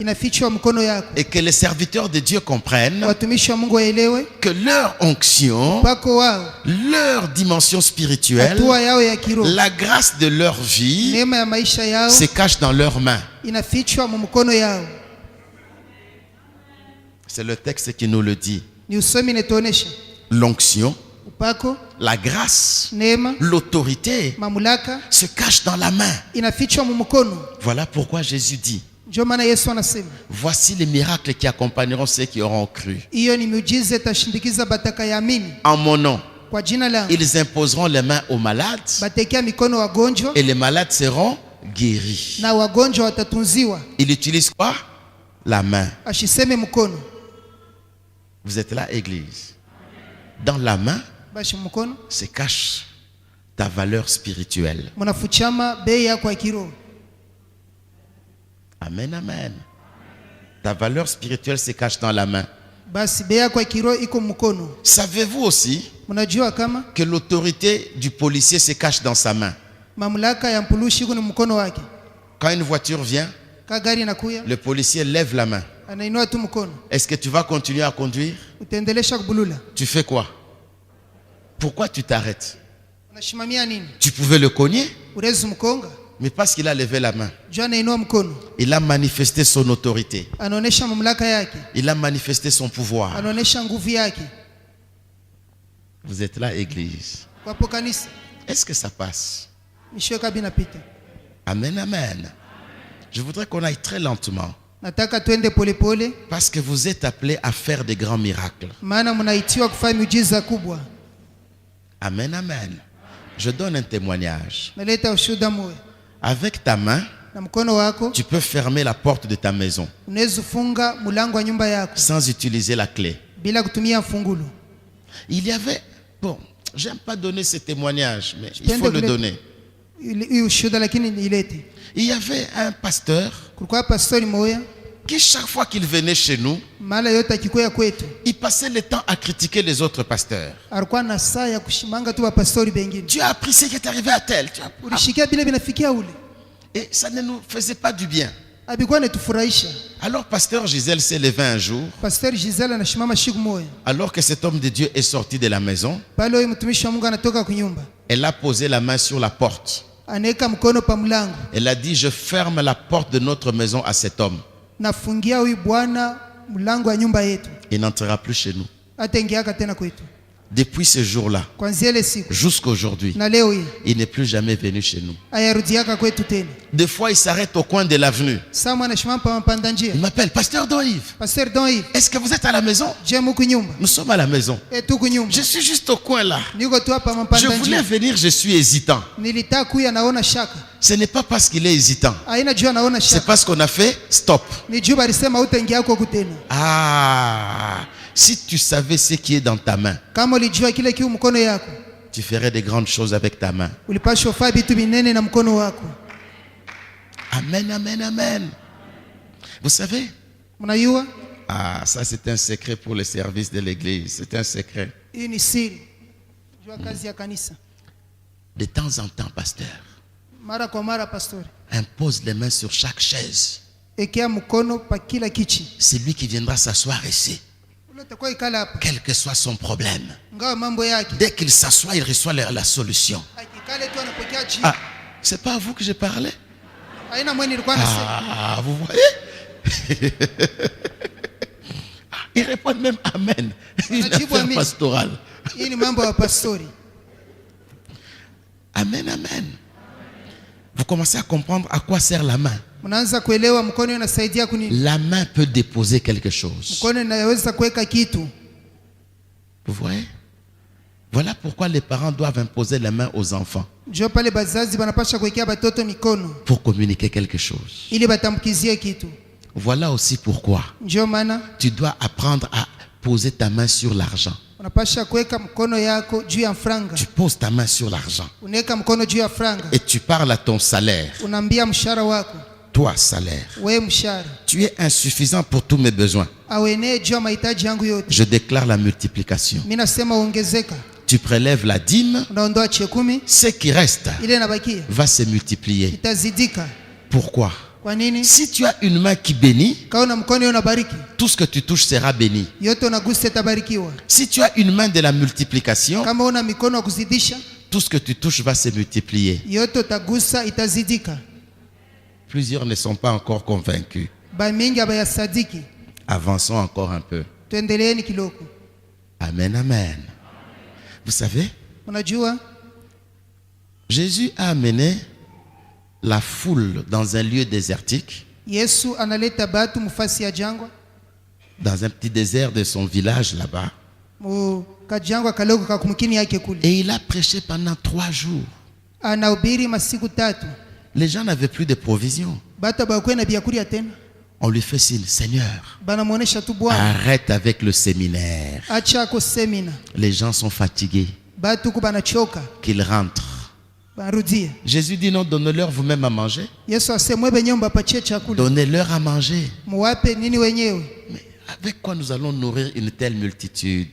Et que les serviteurs de Dieu comprennent que leur onction, leur dimension spirituelle, la grâce de leur vie se cache dans leurs mains. C'est le texte qui nous le dit. L'onction, la grâce, l'autorité se cachent dans la main. Voilà pourquoi Jésus dit: voici les miracles qui accompagneront ceux qui auront cru. En mon nom, ils imposeront les mains aux malades et les malades seront guéris. Il utilise quoi? La main. Vous êtes là, Église. Dans la main se cache ta valeur spirituelle. Amen, amen. Ta valeur spirituelle se cache dans la main. Savez-vous aussi que l'autorité du policier se cache dans sa main? Quand une voiture vient, le policier lève la main. Est-ce que tu vas continuer à conduire? Tu fais quoi? Pourquoi tu t'arrêtes? Tu pouvais le cogner, mais parce qu'il a levé la main, il a manifesté son autorité. Il a manifesté son pouvoir. Vous êtes là, Église. Est-ce que ça passe? Amen, amen. Je voudrais qu'on aille très lentement, parce que vous êtes appelés à faire des grands miracles. Amen, amen. Je donne un témoignage. Avec ta main, tu peux fermer la porte de ta maison sans utiliser la clé. Il y avait, bon, j'aime pas donner ce témoignage, mais il faut le donner. Il y avait un pasteur qui, chaque fois qu'il venait chez nous, il passait le temps à critiquer les autres pasteurs. Tu as appris ce qui est arrivé à tel. Et ça ne nous faisait pas du bien. Alors pasteur Gisèle s'est levé un jour, alors que cet homme de Dieu est sorti de la maison. Elle a posé la main sur la porte. Elle a dit: je ferme la porte de notre maison à cet homme. Il n'entrera plus chez nous. Depuis ce jour-là jusqu'à aujourd'hui, il n'est plus jamais venu chez nous. Des fois, il s'arrête au coin de l'avenue. Il m'appelle: pasteur Don Yves, est-ce que vous êtes à la maison? Nous sommes à la maison. Je suis juste au coin là. Je voulais venir, je suis hésitant. Ce n'est pas parce qu'il est hésitant, c'est parce qu'on a fait stop. Ah, si tu savais ce qui est dans ta main, tu ferais de grandes choses avec ta main. Amen, amen, amen. Vous savez, ah, ça c'est un secret pour le service de l'église. C'est un secret. De temps en temps, pasteur, impose les mains sur chaque chaise. C'est lui qui viendra s'asseoir ici, quel que soit son problème. Dès qu'il s'assoit, il reçoit la solution. Ah, c'est pas à vous que j'ai parlé? Ah, vous voyez? Il répond même amen. Une affaire pastorale. Amen, amen. Vous commencez à comprendre à quoi sert la main. La main peut déposer quelque chose. Vous voyez? Voilà pourquoi les parents doivent imposer la main aux enfants, pour communiquer quelque chose. Voilà aussi pourquoi tu dois apprendre à poser ta main sur l'argent. Tu poses ta main sur l'argent et tu parles à ton salaire. Toi, salaire, tu es insuffisant pour tous mes besoins. Je déclare la multiplication. Tu prélèves la dîme, ce qui reste va se multiplier. Pourquoi? Si tu as une main qui bénit, tout ce que tu touches sera béni. Si tu as une main de la multiplication, tout ce que tu touches va se multiplier. Plusieurs ne sont pas encore convaincus. Avançons encore un peu. Amen, amen. Vous savez, Jésus a amené la foule dans un lieu désertique, dans un petit désert de son village là-bas. Et il a prêché pendant 3 jours. Les gens n'avaient plus de provisions. On lui fait signe, Seigneur, arrête avec le séminaire. Les gens sont fatigués. Qu'ils rentrent. Jésus dit non, donnez-leur vous-même à manger. Donnez-leur à manger. Mais avec quoi nous allons nourrir une telle multitude?